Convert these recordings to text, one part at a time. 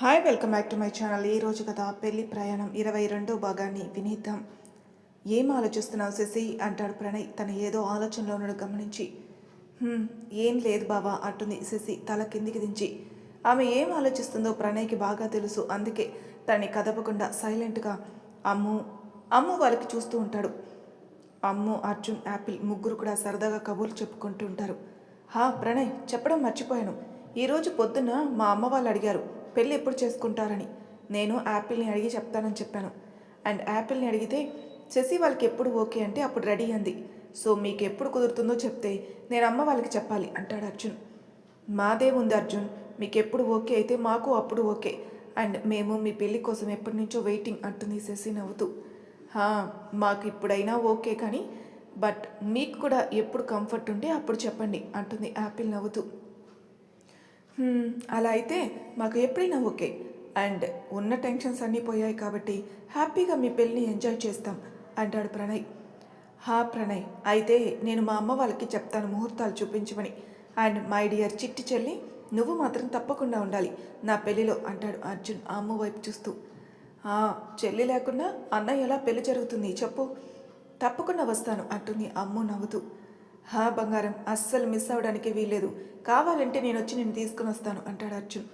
Hi welcome back to my channel. ఈరోజు కథ పెళ్లి ప్రయాణం 22 భాగాన్ని వినిద్దాం. ఏం ఆలోచిస్తున్నావు శశి అంటాడు ప్రణయ్ తన ఏదో ఆలోచనలో ఉన్నాడు గమనించి. ఏం లేదు బావా అంటుంది శశి తల కిందికి దించి. ఆమె ఏం ఆలోచిస్తుందో ప్రణయ్కి బాగా తెలుసు. అందుకే తనని కదపకుండా సైలెంట్గా అమ్ము అమ్ము వాళ్ళకి చూస్తూ ఉంటాడు. అమ్ము, అర్జున్, యాపిల్ ముగ్గురు కూడా సరదాగా కబుర్లు చెప్పుకుంటూ ఉంటారు. ప్రణయ్ చెప్పడం మర్చిపోయాను. ఈరోజు పొద్దున్న మా అమ్మ వాళ్ళు అడిగారు పెళ్ళి ఎప్పుడు చేసుకుంటారని. నేను యాపిల్ని అడిగి చెప్తానని చెప్పాను. అండ్ యాపిల్ని అడిగితే శశి వాళ్ళకి ఎప్పుడు ఓకే అంటే అప్పుడు రెడీ అంది. సో మీకు ఎప్పుడు కుదురుతుందో చెప్తే నేను అమ్మ వాళ్ళకి చెప్పాలి అంటాడు అర్జున్. మాదే ఉంది అర్జున్, మీకు ఎప్పుడు ఓకే అయితే మాకు అప్పుడు ఓకే. అండ్ మేము మీ పెళ్ళి కోసం ఎప్పటి నుంచో వెయిటింగ్ అంటుంది శశి నవ్వుతూ. మాకు ఇప్పుడైనా ఓకే కానీ బట్ మీకు కూడా ఎప్పుడు కంఫర్ట్ ఉంటే అప్పుడు చెప్పండి అంటుంది యాపిల్ నవ్వుతూ. అలా అయితే మాకు ఎప్పుడైనా ఓకే. అండ్ ఉన్న టెన్షన్స్ అన్నీ పోయాయి కాబట్టి హ్యాపీగా మీ పెళ్ళిని ఎంజాయ్ చేస్తాం అంటాడు ప్రణయ్. ప్రణయ్ అయితే నేను మా అమ్మ వాళ్ళకి చెప్తాను ముహూర్తాలు చూపించమని. అండ్ మై డియర్ చిట్టి చెల్లి, నువ్వు మాత్రం తప్పకుండా ఉండాలి నా పెళ్ళిలో అంటాడు అర్జున్ అమ్మ వైపు చూస్తూ. చెల్లి లేకుండా అన్న ఎలా పెళ్లి జరుగుతుంది చెప్పు. తప్పకుండా వస్తాను అంటుంది అమ్ము నవ్వుతూ. బంగారం, అస్సలు మిస్ అవ్వడానికి వీల్లేదు. కావాలంటే నేను వచ్చి నేను తీసుకుని వస్తాను అంటాడు అర్జున్.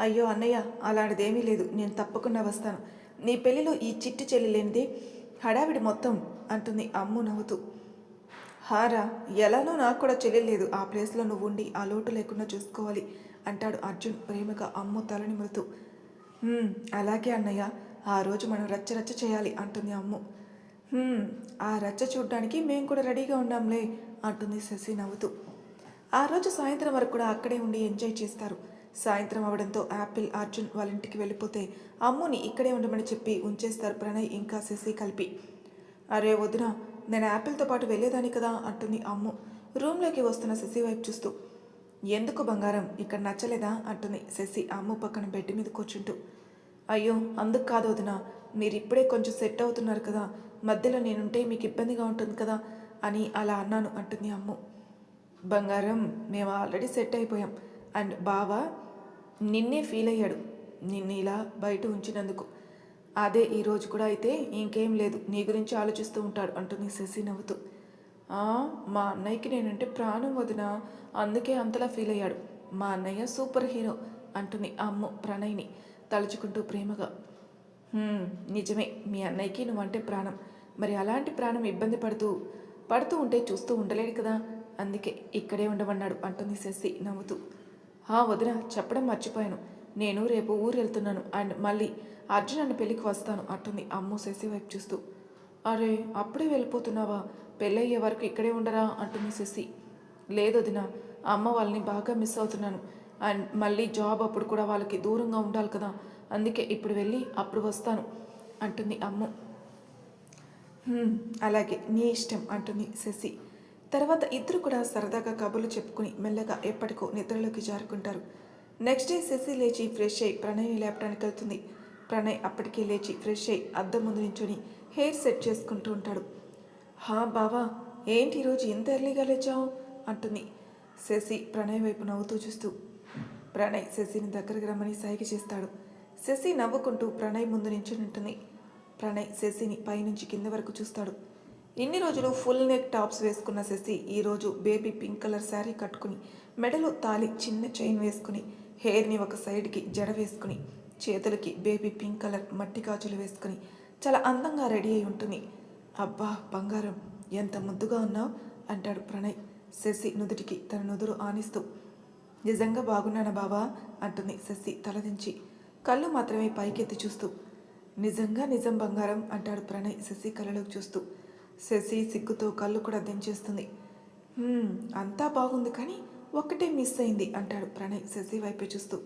అయ్యో అన్నయ్య, అలాంటిదేమీ లేదు, నేను తప్పకుండా వస్తాను. నీ పెళ్ళిలో ఈ చిట్టి చెల్లి లేనిదే హడావిడి మొత్తం అంటుంది అమ్ము నవ్వుతూ. హారా, ఎలానో నాకు కూడా చెల్లి లేదు. ఆ ప్లేస్లో నువ్వు ఉండి ఆ లోటు లేకుండా చూసుకోవాలి అంటాడు అర్జున్ ప్రేమగా అమ్ము తలని మృతు. అలాగే అన్నయ్య, ఆ రోజు మనం రచ్చ చేయాలి అంటుంది అమ్ము. ఆ రచ్చ చూడ్డానికి మేము కూడా రెడీగా ఉన్నాంలే అంటుంది శశి నవ్వుతూ. ఆ రోజు సాయంత్రం వరకు కూడా అక్కడే ఉండి ఎంజాయ్ చేస్తారు. సాయంత్రం అవడంతో యాపిల్, అర్జున్ వాళ్ళ ఇంటికి వెళ్ళిపోతే అమ్ముని ఇక్కడే ఉండమని చెప్పి ఉంచేస్తారు ప్రణయ్ ఇంకా శశి కలిపి. అరే వదిన, నేను యాపిల్తో పాటు వెళ్ళేదాన్ని కదా అంటుంది అమ్ము రూమ్లోకి వస్తున్న శశి వైపు చూస్తూ. ఎందుకు బంగారం, ఇక్కడ నచ్చలేదా అంటుంది శశి అమ్ము పక్కన బెడ్ మీద కూర్చుంటూ. అయ్యో అందుకు కాదు వదిన, మీరు ఇప్పుడే కొంచెం సెట్ అవుతున్నారు కదా, మధ్యలో నేనుంటే మీకు ఇబ్బందిగా ఉంటుంది కదా అని అలా అన్నాను అంటుంది అమ్ము. బంగారం, మేము ఆల్రెడీ సెట్ అయిపోయాం. అండ్ బావ నిన్నే ఫీల్ అయ్యాడు నిన్ను ఇలా బయట ఉంచినందుకు. అదే ఈరోజు కూడా అయితే ఇంకేం లేదు, నీ గురించి ఆలోచిస్తూ ఉంటాడు అంటుంది శశి నవ్వుతూ. మా అన్నయ్యకి నేనంటే ప్రాణం వదిన, అందుకే అంతలా ఫీల్ అయ్యాడు. మా అన్నయ్య సూపర్ హీరో అంటుంది అమ్ము ప్రణయ్ని తలుచుకుంటూ ప్రేమగా. నిజమే, మీ అన్నయ్యకి నువ్వంటే ప్రాణం. మరి అలాంటి ప్రాణం ఇబ్బంది పడుతూ ఉంటే చూస్తూ ఉండలేడు కదా, అందుకే ఇక్కడే ఉండమన్నాడు అంటుంది శశి నవ్వుతూ. వదిన, చెప్పడం మర్చిపోయాను. నేను రేపు ఊరు వెళ్తున్నాను అండ్ మళ్ళీ అర్జున్ అన్న పెళ్ళికి వస్తాను అంటుంది అమ్ము శశి వైపు చూస్తూ. అరే అప్పుడే వెళ్ళిపోతున్నావా, పెళ్ళయ్యే వరకు ఇక్కడే ఉండరా అంటుంది శశి. లేదు వదిన, అమ్మ వాళ్ళని బాగా మిస్ అవుతున్నాను. అండ్ మళ్ళీ జాబ్ అప్పుడు కూడా వాళ్ళకి దూరంగా ఉండాలి కదా, అందుకే ఇప్పుడు వెళ్ళి అప్పుడు వస్తాను అంటుంది అమ్ము. అలాగే నీ ఇష్టం అంటుంది శశి. తర్వాత ఇద్దరు కూడా సరదాగా కబుర్లు చెప్పుకుని మెల్లగా ఎప్పటికో నిద్రలోకి జారుకుంటారు. నెక్స్ట్ డే శశి లేచి ఫ్రెష్ అయ్యి ప్రణయ్ని లేపడానికి వెళ్తుంది. ప్రణయ్ అప్పటికే లేచి ఫ్రెష్ అయ్యి అద్దం ముందు నించొని హెయిర్ సెట్ చేసుకుంటూ ఉంటాడు. బావా, ఏంటి ఈరోజు ఇంత ఎర్లీగా లేచావు అంటుంది శశి ప్రణయ్ వైపు నవ్వుతూ చూస్తూ. ప్రణయ్ శశిని దగ్గరకు రమ్మని సైగ చేస్తాడు. శశి నవ్వుకుంటూ ప్రణయ్ ముందు నించుని ఉంటుంది. ప్రణయ్ శశిని పైనుంచి కింద వరకు చూస్తాడు. ఇన్ని రోజులు ఫుల్ నెక్ టాప్స్ వేసుకున్న శశి ఈరోజు బేబీ పింక్ కలర్ శారీ కట్టుకుని మెడలో తాలి చిన్న చైన్ వేసుకుని హెయిర్ని ఒక సైడ్కి జడ వేసుకుని చేతులకి బేబీ పింక్ కలర్ మట్టి గాజులు వేసుకుని చాలా అందంగా రెడీ అయి ఉంటుంది. అబ్బా బంగారం, ఎంత ముద్దుగా ఉన్నావు అంటాడు ప్రణయ్ శశి నుదుటికి తన నుదురు ఆనిస్తూ. నిజంగా బాగున్నానా బావా అంటుంది శశి తలదించి కళ్ళు మాత్రమే పైకెత్తి చూస్తూ. నిజంగా నిజం బంగారం అంటాడు ప్రణయ్ శశి కళ్ళలోకి చూస్తూ. శశి సిగ్గుతో కళ్ళు కూడా దించేస్తుంది. అంతా బాగుంది కానీ ఒక్కటే మిస్ అయింది అంటాడు ప్రణయ్ శశి వైపే చూస్తూ.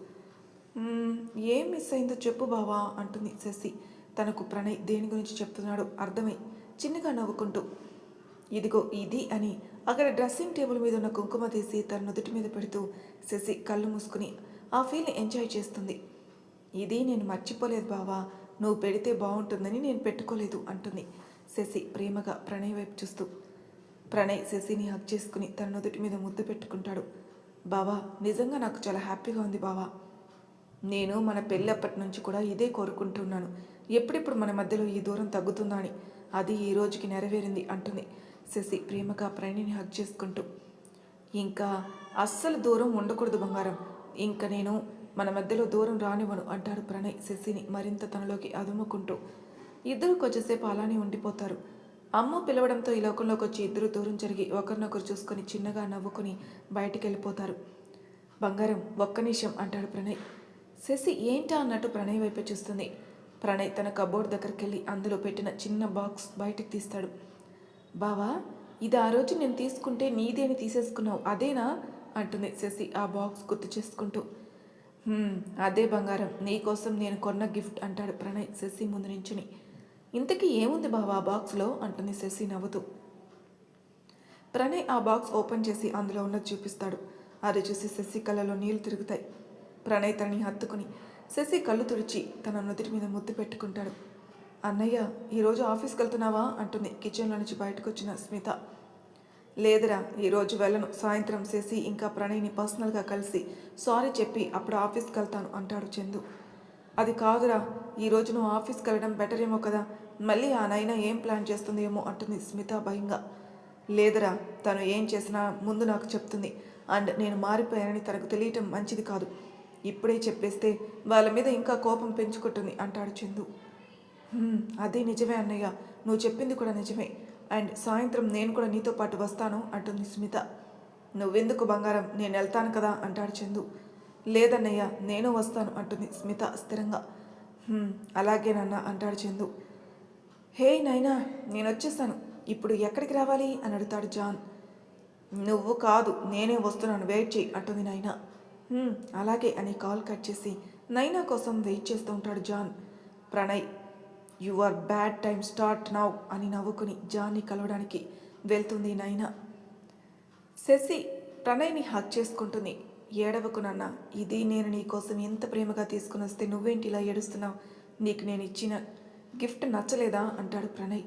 ఏం మిస్ అయిందో చెప్పు బావా అంటుంది శశి తనకు ప్రణయ్ దేని గురించి చెప్తున్నాడో అర్థమై చిన్నగా నవ్వుకుంటూ. ఇదిగో ఇది అని అక్కడ డ్రెస్సింగ్ టేబుల్ మీద ఉన్న కుంకుమ తీసి తన నుదుటి మీద పెడుతూ శశి కళ్ళు మూసుకుని ఆ ఫీల్ని ఎంజాయ్ చేస్తుంది. ఇది నేను మర్చిపోలేదు బావా, నువ్వు పెడితే బాగుంటుందని నేను పెట్టుకోలేదు అంటుంది శశి ప్రేమగా ప్రణయ్ వైపు చూస్తూ. ప్రణయ్ శశిని హక్ చేసుకుని తన నుదుటి మీద ముద్దు పెట్టుకుంటాడు. బావా, నిజంగా నాకు చాలా హ్యాపీగా ఉంది బావా. నేను మన పెళ్ళప్పటి నుంచి కూడా ఇదే కోరుకుంటున్నాను. ఎప్పుడెప్పుడు మన మధ్యలో ఈ దూరం తగ్గుతుందా అని. అది ఈ రోజుకి నెరవేరింది అంటుంది శశి ప్రేమగా ప్రణయ్ని హగ్ చేసుకుంటూ. ఇంకా అస్సలు దూరం ఉండకూడదు బంగారం. ఇంకా నేను మన మధ్యలో దూరం రానివ్వను అంటాడు ప్రణయ్ శశిని మరింత తనలోకి అదుముకుంటూ. ఇద్దరు కొంచెంసేపు అలానే ఉండిపోతారు. అమ్మ పిలవడంతో ఈ లోకంలోకి వచ్చి ఇద్దరు దూరం జరిగి ఒకరినొకరు చూసుకొని చిన్నగా నవ్వుకొని బయటికి వెళ్ళిపోతారు. బంగారం ఒక్క నిమిషం అంటాడు ప్రణయ్. శశి ఏంటా అన్నట్టు ప్రణయ్ వైపు చూస్తుంది. ప్రణయ్ తన కబోర్డ్ దగ్గరికి వెళ్ళి అందులో పెట్టిన చిన్న బాక్స్ బయటికి తీస్తాడు. బావా, ఇది ఆ రోజు నేను తీసుకుంటే నీదేని తీసేసుకున్నావు అదేనా అంటుంది శశి ఆ బాక్స్ గుర్తు చేసుకుంటూ. అదే బంగారం, నీకోసం నేను కొన్న గిఫ్ట్ అంటాడు ప్రణయ్ శశి ముందు నించుని. ఇంతకీ ఏముంది బావా ఆ బాక్స్లో అంటుంది శశి నవ్వుతూ. ప్రణయ్ ఆ బాక్స్ ఓపెన్ చేసి అందులో ఉన్నది చూపిస్తాడు. అది చూసి శశి కళ్ళలో నీళ్లు తిరుగుతాయి. ప్రణయ్ తనని హత్తుకుని శశి కళ్ళు తుడిచి తన నుదుటి మీద ముద్దు పెట్టుకుంటాడు. అన్నయ్య, ఈరోజు ఆఫీస్కి వెళ్తున్నావా అంటుంది కిచెన్లో నుంచి బయటకు వచ్చిన స్మిత. లేదురా, ఈరోజు వెళ్ళను. సాయంత్రం శశి ఇంకా ప్రణయ్ని పర్సనల్గా కలిసి సారీ చెప్పి అప్పుడు ఆఫీస్కి వెళ్తాను అంటాడు చందు. అది కాదురా, ఈరోజు నువ్వు ఆఫీస్కి వెళ్ళడం బెటర్ ఏమో కదా. మళ్ళీ ఆ నైనా ఏం ప్లాన్ చేస్తుంది ఏమో అంటుంది స్మిత భయంగా. లేదురా, తను ఏం చేసినా ముందు నాకు చెప్తుంది. అండ్ నేను మారిపోయానని తనకు తెలియటం మంచిది కాదు. ఇప్పుడే చెప్పేస్తే వాళ్ళ మీద ఇంకా కోపం పెంచుకుంటుంది అంటాడు చందు. అదే నిజమే అన్నయ్య, నువ్వు చెప్పింది కూడా నిజమే. అండ్ సాయంత్రం నేను కూడా నీతో పాటు వస్తాను అంటుంది స్మిత. నువ్వెందుకు బంగారం, నేను వెళ్తాను కదా అంటాడు చందు. లేదన్నయ్య, నేను వస్తాను అంటుంది స్మిత స్థిరంగా. అలాగేనన్నా అంటాడు చందు. హే నైనా, నేను వచ్చేస్తాను. ఇప్పుడు ఎక్కడికి రావాలి అని అడుగుతాడు జాన్. నువ్వు కాదు, నేనే వస్తున్నాను, వెయిట్ చేయి అంటుంది నైనా. అలాగే అని కాల్ కట్ చేసి నైనా కోసం వెయిట్ చేస్తూ ఉంటాడు John. Pranay, your bad time start now అని నవ్వుకుని జాన్ని కలవడానికి వెళ్తుంది నైనా. శశి ప్రణయ్ని హక్ చేసుకుంటుంది. ఏడవకు నాన్న, ఇది నేను నీకోసం ఎంత ప్రేమగా తీసుకుని వస్తే నువ్వేంటి ఇలా ఏడుస్తున్నావు? నీకు నేను ఇచ్చిన గిఫ్ట్ నచ్చలేదా అంటాడు ప్రణయ్.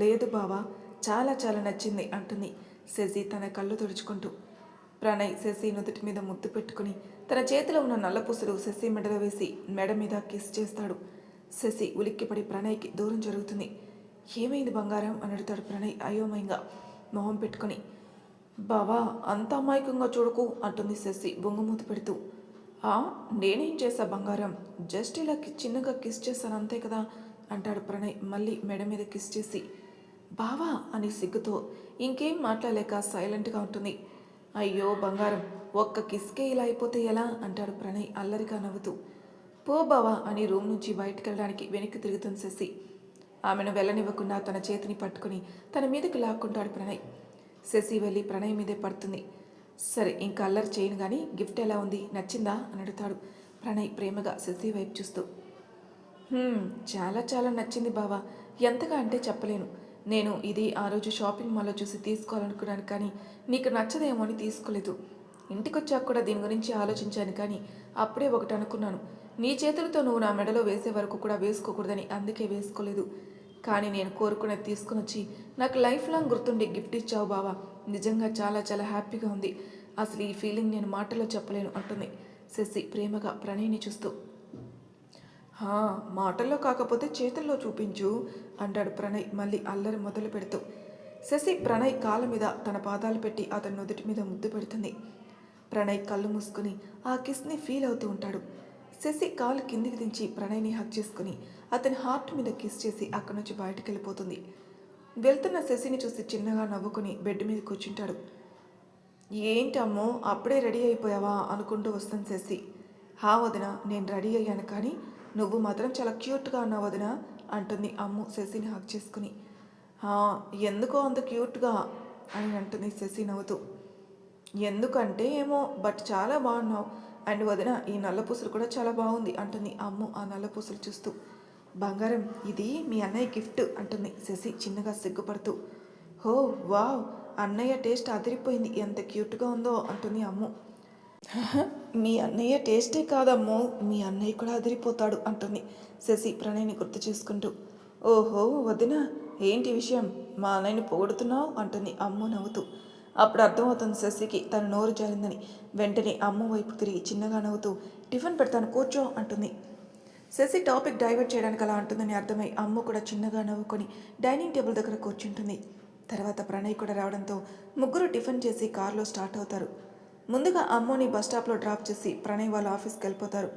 లేదు బావా, చాలా చాలా నచ్చింది అంటుంది శశి తన కళ్ళు తుడుచుకుంటూ. ప్రణయ్ శశి నుదుటి మీద ముద్దు పెట్టుకుని తన చేతిలో ఉన్న నల్లపూసలు శశి మెడలో వేసి మెడ మీద కిస్ చేస్తాడు. శశి ఉలిక్కిపడి ప్రణయ్కి దూరం జరుగుతుంది. ఏమైంది బంగారం అని అడుగుతాడు ప్రణయ్ అయోమయంగా మొహం పెట్టుకుని. బావా, అంత అమాయకంగా చూడకు అంటుంది శశి బొంగుమూత పెడుతూ. నేనేం చేశా బంగారం, జస్ట్ ఇలా చిన్నగా కిస్ చేశాను అంతే కదా అంటాడు ప్రణయ్ మళ్ళీ మెడ మీద కిస్ చేసి. బావా అని సిగ్గుతో ఇంకేం మాట్లాడలేక సైలెంట్గా ఉంటుంది. అయ్యో బంగారం, ఒక్క కిస్కే ఇలా అయిపోతే ఎలా అంటాడు ప్రణయ్ అల్లరిగా నవ్వుతూ. పో బావా అని రూమ్ నుంచి బయటకు వెళ్ళడానికి వెనక్కి తిరుగుతుంది శశి. ఆమెను వెళ్ళనివ్వకుండా తన చేతిని పట్టుకుని తన మీదకి లాక్కుంటాడు ప్రణయ్. శశి వెళ్ళి ప్రణయ్ మీదే పడుతుంది. సరే, ఇంకా అల్లరి చేయను కానీ గిఫ్ట్ ఎలా ఉంది, నచ్చిందా అని అడుగుతాడు ప్రణయ్ ప్రేమగా శశి వైపు చూస్తూ. చాలా చాలా నచ్చింది బావా, ఎంతగా అంటే చెప్పలేను. నేను ఇది ఆ రోజు షాపింగ్ మాల్లో చూసి తీసుకోవాలనుకున్నాను కానీ నీకు నచ్చదేమో అని తీసుకోలేదు. ఇంటికి వచ్చాక కూడా దీని గురించి ఆలోచించాను కానీ అప్పుడే ఒకటి అనుకున్నాను. నీ చేతులతో నువ్వు నా మెడలో వేసే వరకు కూడా వేసుకోకూడదని, అందుకే వేసుకోలేదు. కానీ నేను కోరుకునేది తీసుకుని వచ్చి నాకు లైఫ్ లాంగ్ గుర్తుండే గిఫ్ట్ ఇచ్చావు బావా. నిజంగా చాలా చాలా హ్యాపీగా ఉంది. అసలు ఈ ఫీలింగ్ నేను మాటలో చెప్పలేను అంటుంది శశి ప్రేమగా ప్రణయ్ని చూస్తూ. మాటల్లో కాకపోతే చేతుల్లో చూపించు అంటాడు ప్రణయ్ మళ్ళీ అల్లరి మొదలు పెడుతూ. శశి ప్రణయ్ కాళ్ళ మీద తన పాదాలు పెట్టి అతని నుదుటి మీద ముద్దు పెడుతుంది. ప్రణయ్ కళ్ళు మూసుకుని ఆ కిస్ని ఫీల్ అవుతూ ఉంటాడు. శశి కాలు కిందికి దించి ప్రణయ్ని హక్ చేసుకుని అతని హార్ట్ మీద కిస్ చేసి అక్కడి నుంచి బయటకు వెళ్ళిపోతుంది. వెళ్తున్న శశిని చూసి చిన్నగా నవ్వుకుని బెడ్ మీద కూర్చుంటాడు. ఏంటమ్మో, అప్పుడే రెడీ అయిపోయావా అనుకుంటూ వస్తుంది శశి. వదిన, నేను రెడీ అయ్యాను కానీ నువ్వు మాత్రం చాలా క్యూట్గా ఉన్నావు వదిన అంటుంది అమ్ము శశిని హక్ చేసుకుని. ఎందుకో అంత క్యూట్గా అని అంటుంది శశి నవ్వుతూ. ఎందుకంటే ఏమో, బట్ చాలా బాగున్నావు. అండ్ వదిన, ఈ నల్లపూసలు కూడా చాలా బాగుంది అంటుంది అమ్ము ఆ నల్లపూసలు చూస్తూ. బంగారం, ఇది మీ అన్నయ్య గిఫ్ట్ అంటుంది శశి చిన్నగా సిగ్గుపడుతూ. హో వావ్, అన్నయ్య టేస్ట్ అదిరిపోయింది, ఎంత క్యూట్గా ఉందో అంటుంది అమ్ము. మీ అన్నయ్య టేస్టే కాదమ్మో, మీ అన్నయ్య కూడా అదిరిపోతాడు అంటుంది శశి ప్రణయ్ని గుర్తు చేసుకుంటూ. ఓహో వదిన, ఏంటి విషయం, మా అన్నయ్యని పొగుడుతున్నావు అంటుంది అమ్ము నవ్వుతూ. అప్పుడు అర్థమవుతుంది శశికి తను నోరు జారిందని. వెంటనే అమ్మ వైపు తిరిగి చిన్నగా నవ్వుతూ టిఫిన్ పెడతాను కూర్చో అంటుంది. శశి టాపిక్ డైవర్ట్ చేయడానికి అలా అంటుందని అర్థమై అమ్మ కూడా చిన్నగా నవ్వుకొని డైనింగ్ టేబుల్ దగ్గర కూర్చుంటుంది. తర్వాత ప్రణయ్ కూడా రావడంతో ముగ్గురు టిఫిన్ చేసి కారులో స్టార్ట్ అవుతారు. ముందుగా అమ్మని బస్ స్టాప్లో డ్రాప్ చేసి ప్రణయ్ వాళ్ళ ఆఫీస్కి వెళ్ళిపోతారు.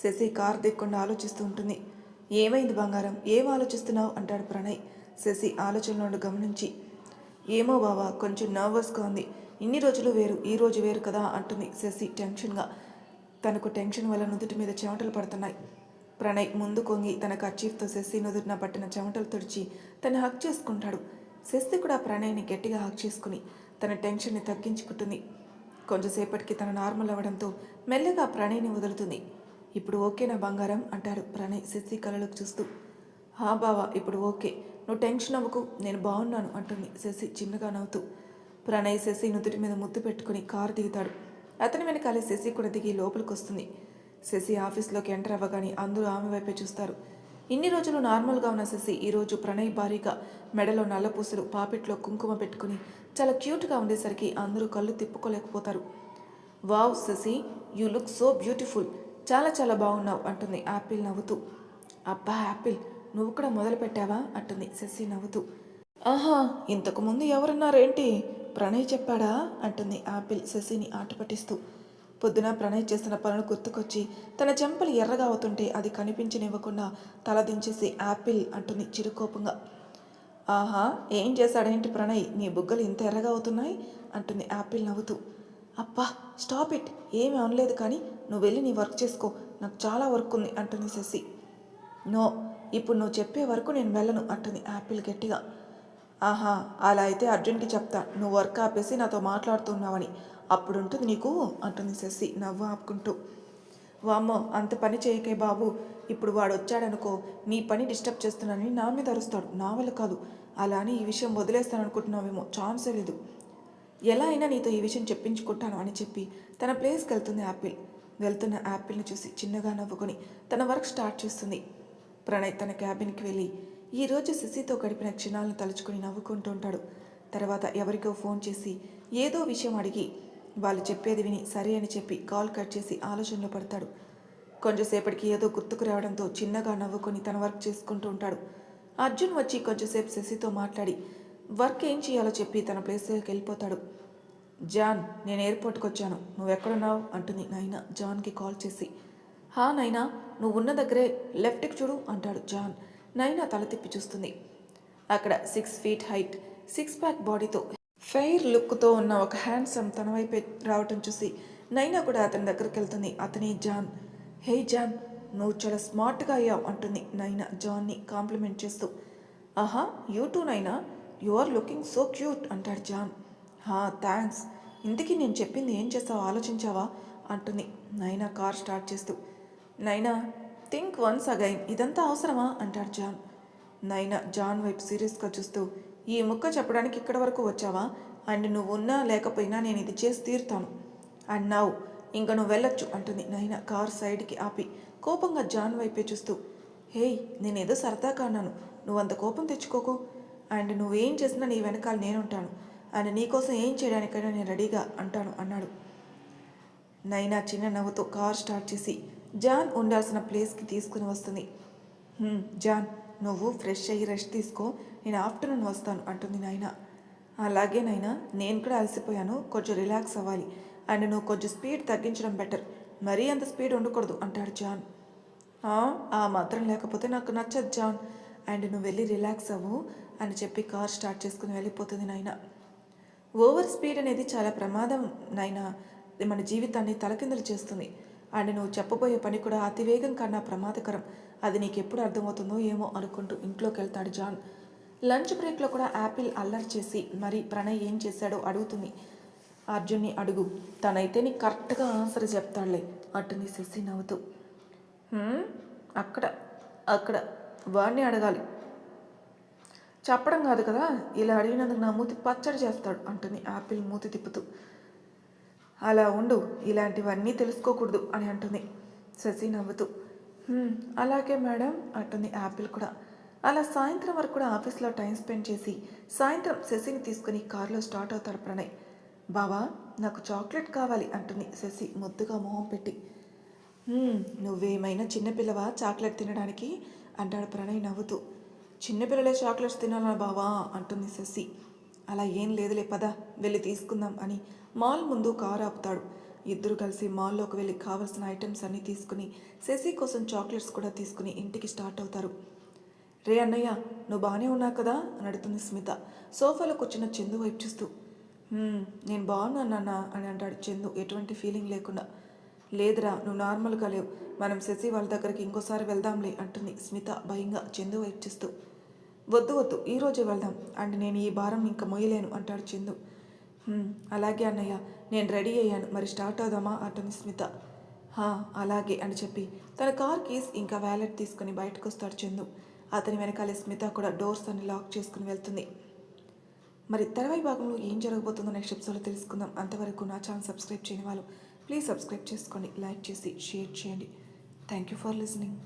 శశి కారు దిక్కుండా ఆలోచిస్తూ ఉంటుంది. ఏమైంది బంగారం, ఏం ఆలోచిస్తున్నావు అంటాడు ప్రణయ్ శశి ఆలోచనలను గమనించి. ఏమో బావా, కొంచెం నర్వస్గా ఉంది. ఇన్ని రోజులు వేరు, ఈ రోజు వేరు కదా అంటుంది శశి టెన్షన్గా. తనకు టెన్షన్ వల్ల నుదుటి మీద చెమటలు పడుతున్నాయి. ప్రణయ్ ముందు కొంగి తన కర్చీఫ్తో శశి నుదుటిన పట్టిన చెమటలు తుడిచి తను హక్ చేసుకుంటాడు. శశి కూడా ప్రణయ్ని గట్టిగా హక్ చేసుకుని తన టెన్షన్ని తగ్గించుకుంటుంది. కొంచెంసేపటికి తన నార్మల్ అవ్వడంతో మెల్లగా ప్రణయ్ని వదులుతుంది. ఇప్పుడు ఓకేనా బంగారం అంటాడు ప్రణయ్ శశి కళ్ళలోకి చూస్తూ. హా బావా, ఇప్పుడు ఓకే, నువ్వు టెన్షన్ అవ్వకు, నేను బాగున్నాను అంటుంది శశి చిన్నగా నవ్వుతూ. ప్రణయ్ శశి నుదుటి మీద ముద్దు పెట్టుకుని కారు దిగుతాడు. అతని వెనకాలే శశి కూడా దిగి లోపలికి వస్తుంది. శశి ఆఫీస్లోకి ఎంటర్ అవ్వగానే అందరూ ఆమె వైపే చూస్తారు. ఇన్ని రోజులు నార్మల్గా ఉన్న శశి ఈరోజు ప్రణయ్ భారీగా మెడలో నల్లపూసలు, పాపిట్లో కుంకుమ పెట్టుకుని చాలా క్యూట్గా ఉండేసరికి అందరూ కళ్ళు తిప్పుకోలేకపోతారు. Wow Shashi, you look so beautiful, చాలా చాలా బాగున్నావు అంటుంది యాపిల్ నవ్వుతూ. అబ్బా యాపిల్, నువ్వు కూడా మొదలు పెట్టావా అంటుంది శశి నవ్వుతూ. ఆహా, ఇంతకుముందు ఎవరున్నారేంటి, ప్రణయ్ చెప్పాడా అంటుంది యాపిల్ శశిని ఆట పట్టిస్తూ. పొద్దున ప్రణయ్ చేస్తున్న పనులు గుర్తుకొచ్చి తన చెంపలు ఎర్రగా అవుతుంటే అది కనిపించనివ్వకుండా తల దించేసి యాపిల్ అంటుంది చిరుకోపంగా. ఆహా, ఏం చేశాడేంటి ప్రణయ్, నీ బుగ్గలు ఇంత ఎర్రగా అవుతున్నాయి అంటుంది యాపిల్ నవ్వుతూ. అబ్బా స్టాప్ ఇట్, ఏమీ అనలేదు కానీ నువ్వు వెళ్ళి నీ వర్క్ చేసుకో, నాకు చాలా వర్క్ ఉంది అంటుంది శశి. నో, ఇప్పుడు నువ్వు చెప్పే వరకు నేను వెళ్ళను అంటుంది యాపిల్ గట్టిగా. ఆహా, అలా అయితే అర్జున్కి చెప్తా నువ్వు వర్క్ ఆపేసి నాతో మాట్లాడుతున్నావని, అప్పుడుంటుంది నీకు అంటుంది శశి నవ్వు ఆపుకుంటూ. వామ్మో, అంత పని చేయకే బాబు, ఇప్పుడు వాడు వచ్చాడనుకో నీ పని డిస్టర్బ్ చేస్తున్నానని నా మీద అరుస్తాడు, నా వల్ల కాదు. అలా అని ఈ విషయం వదిలేస్తాననుకుంటున్నావేమో, ఛాన్సే లేదు. ఎలా అయినా నీతో ఈ విషయం చెప్పించుకుంటాను అని చెప్పి తన ప్లేస్కి వెళ్తుంది యాపిల్. వెళ్తున్న యాపిల్ని చూసి చిన్నగా నవ్వుకొని తన వర్క్ స్టార్ట్ చేస్తుంది. ప్రణయ్ తన క్యాబిన్కి వెళ్ళి ఈరోజు శశితో గడిపిన క్షణాలను తలుచుకొని నవ్వుకుంటూ ఉంటాడు. తర్వాత ఎవరికో ఫోన్ చేసి ఏదో విషయం అడిగి వాళ్ళు చెప్పేది విని సరే అని చెప్పి కాల్ కట్ చేసి ఆలోచనలో పడతాడు. కొంచెంసేపటికి ఏదో గుర్తుకు రావడంతో చిన్నగా నవ్వుకొని తన వర్క్ చేసుకుంటూ ఉంటాడు. అర్జున్ వచ్చి కొంచెంసేపు శశితో మాట్లాడి వర్క్ ఏం చేయాలో చెప్పి తన ప్లేస్లోకి వెళ్ళిపోతాడు. జాన్, నేను ఎయిర్పోర్ట్కి వచ్చాను, నువ్వెక్కడున్నావు అంటుంది నైనా జాన్కి కాల్ చేసి. హా నైనా, నువ్వు ఉన్న దగ్గరే లెఫ్ట్కి చూడు అంటాడు జాన్. నైనా తల తిప్పి చూస్తుంది. అక్కడ 6 feet హైట్, 6 pack బాడీతో ఫెయిర్ లుక్తో ఉన్న ఒక హ్యాండ్సమ్ తన వైపే రావటం చూసి నైనా కూడా అతని దగ్గరికి వెళ్తుంది. అతని జాన్. హే జాన్, నువ్వు చాలా స్మార్ట్గా అయ్యావు అంటుంది నైనా జాన్ని కాంప్లిమెంట్ చేస్తూ. ఆహా, you too Naina, you are looking so cute అంటాడు జాన్. హా థ్యాంక్స్, ఇంతకీ నేను చెప్పింది ఏం చేస్తావో ఆలోచించావా అంటుంది నైనా కార్ స్టార్ట్ చేస్తూ. నైనా, థింక్ వన్స్ అగైన్, ఇదంతా అవసరమా అంటాడు జాన్. నైనా జాన్ వైపు సీరియస్గా చూస్తూ, ఈ ముక్క చెప్పడానికి ఇక్కడ వరకు వచ్చావా, అండ్ నువ్వు ఉన్నా లేకపోయినా నేను ఇది చేసి తీరుతాను, అండ్ నౌ ఇంక నువ్వు వెళ్ళొచ్చు అంటుంది నైనా కార్ సైడ్కి ఆపి కోపంగా జాన్ వైపే చూస్తూ. హేయ్, నేనేదో సరదాగా అన్నాను, నువ్వంత కోపం తెచ్చుకోకు, అండ్ నువ్వేం చేసినా నీ వెనకాల నేనుంటాను, అండ్ నీకోసం ఏం చేయడానికైనా నేను రెడీగా అంటాను అన్నాడు. నైనా చిన్న నవ్వుతో కార్ స్టార్ట్ చేసి జాన్ ఉండాల్సిన ప్లేస్కి తీసుకుని వస్తుంది. జాన్, నువ్వు ఫ్రెష్ అయ్యి రెస్ట్ తీసుకో, నేను ఆఫ్టర్నూన్ వస్తాను అంటుంది నైనా. అలాగే నైనా, నేను కూడా అలసిపోయాను, కొంచెం రిలాక్స్ అవ్వాలి, అండ్ నువ్వు కొంచెం స్పీడ్ తగ్గించడం బెటర్, మరీ అంత స్పీడ్ ఉండకూడదు అంటాడు జాన్. ఆ మాత్రం లేకపోతే నాకు నచ్చదు జాన్, అండ్ నువ్వు వెళ్ళి రిలాక్స్ అవ్వు అని చెప్పి కార్ స్టార్ట్ చేసుకుని వెళ్ళిపోతుంది నైనా. ఓవర్ స్పీడ్ అనేది చాలా ప్రమాదం నైనా, మన జీవితాన్ని తలకిందులు చేస్తుంది, అండ్ నువ్వు చెప్పబోయే పని కూడా అతివేగం కన్నా ప్రమాదకరం, అది నీకు ఎప్పుడు అర్థమవుతుందో ఏమో అనుకుంటూ ఇంట్లోకి వెళ్తాడు జాన్. లంచ్ బ్రేక్లో కూడా యాపిల్ అల్లరి చేసి మరి ప్రణయ్ ఏం చేశాడో అడుగుతుంది. అర్జున్ని అడుగు, తనైతే నీకు కరెక్ట్గా ఆన్సర్ చెప్తాడులే అంటుంది శశి నవ్వుతూ. అక్కడ అక్కడ వాడిని అడగాలి, చెప్పడం కాదు కదా, ఇలా అడిగినందుకు నా మూతి పచ్చడి చేస్తాడు అంటుంది యాపిల్ మూతి తిప్పుతూ. అలా ఉండు, ఇలాంటివన్నీ తెలుసుకోకూడదు అని అంటుంది శశి నవ్వుతూ. అలాగే మేడం అంటుంది యాపిల్ కూడా. అలా సాయంత్రం వరకు కూడా ఆఫీస్లో టైం స్పెండ్ చేసి సాయంత్రం శశిని తీసుకుని కారులో స్టార్ట్ అవుతాడు ప్రణయ్. బావా, నాకు చాక్లెట్ కావాలి అంటుంది శశి ముద్దుగా మొహం పెట్టి. నువ్వేమైనా చిన్నపిల్లవా చాక్లెట్ తినడానికి అంటాడు ప్రణయ్ నవ్వుతూ. చిన్నపిల్లలే చాక్లెట్స్ తినాలా బావా అంటుంది శశి. అలా ఏం లేదులే, పద వెళ్ళి తీసుకుందాం అని మాల్ ముందు కారు ఆపుతాడు. ఇద్దరు కలిసి మాల్లోకి వెళ్ళి కావాల్సిన ఐటమ్స్ అన్నీ తీసుకుని శశి కోసం చాక్లెట్స్ కూడా తీసుకుని ఇంటికి స్టార్ట్ అవుతారు. రే అన్నయ్య, నువ్వు బాగానే ఉన్నావు కదా అని అడుగుతుంది స్మిత సోఫాలో కూర్చున్న చందు వైపు చూస్తూ. నేను బాగున్నాను నాన్న అని అంటాడు చందు ఎటువంటి ఫీలింగ్ లేకుండా. లేదురా, నువ్వు నార్మల్గా లేవు, మనం శశి వాళ్ళ దగ్గరికి ఇంకోసారి వెళ్దాంలే అంటుంది స్మిత భయంగా చందు వైపు చూస్తూ. వద్దు వద్దు, ఈరోజే వెళ్దాం అండ్ నేను ఈ భారం ఇంకా మొయ్యలేను అంటాడు చందు. అలాగే అన్నయ్య, నేను రెడీ అయ్యాను, మరి స్టార్ట్ అవుదామా అంటుంది స్మిత. అలాగే అని చెప్పి తన కార్ కీస్ ఇంకా వ్యాలెట్ తీసుకుని బయటకు వస్తాడు చందు. అతని వెనకాలే స్మిత కూడా డోర్స్ అన్ని లాక్ చేసుకుని వెళ్తుంది. మరి తర్వాయి భాగంలో ఏం జరగబోతుందో నెక్స్ట్ ఎపిసోడ్లో తెలుసుకుందాం. అంతవరకు నా ఛానల్ సబ్స్క్రైబ్ చేయని వాళ్ళు ప్లీజ్ సబ్స్క్రైబ్ చేసుకోండి, లైక్ చేసి షేర్ చేయండి. Thank you for listening.